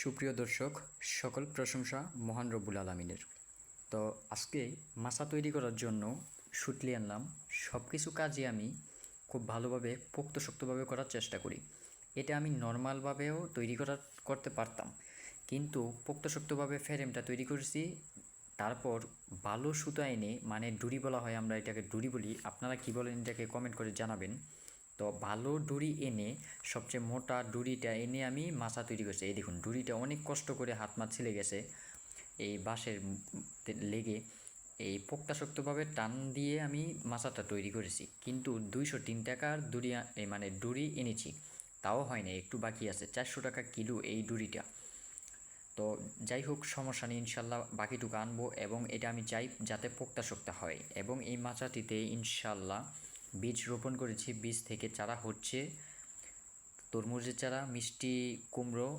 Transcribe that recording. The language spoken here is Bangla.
সুপ্রিয় দর্শক, সকল প্রশংসা মহান রব্বুল আলামিনের। তো আজকে মাছা তৈরি করার জন্য শুটলি আনলাম। সব কিছু কাজই আমি খুব ভালোভাবে পোক্তশক্তভাবে করার চেষ্টা করি। এটা আমি নর্মালভাবেও করতে পারতাম, কিন্তু পোক্তশক্তভাবে ফ্রেমটা তৈরি করেছি। তারপর ভালো সুতা এনে, মানে ডুরি বলা হয়, আমরা এটাকে ডুরি বলি, আপনারা কী বলেন এটাকে কমেন্ট করে জানাবেন। তো ভালো ডুরি এনে, সবচেয়ে মোটা ডুরিটা এনে আমি মাছা তৈরি করছি। এই দেখুন, ডুরিটা অনেক কষ্ট করে হাত ছিলে গেছে এই বাঁশের লেগে। এই পোক্তাশক্তভাবে টান দিয়ে আমি মাছাটা তৈরি করেছি, কিন্তু 203 টাকার ডুরি এনেছি, তাও হয় না, একটু বাকি আছে। 400 টাকা কিলো এই ডুরিটা। তো যাই হোক, সমস্যা নেই, ইনশাল্লাহ বাকিটুকু আনবো, এবং এটা আমি চাই যাতে পোক্তাশক্ত হয়। এবং এই মাচাটিতে ইনশাল্লাহ বীজ রোপণ করেছি, বীজ থেকে চারা হচ্ছে তরমুজের চারা, মিষ্টি কুমড়ো,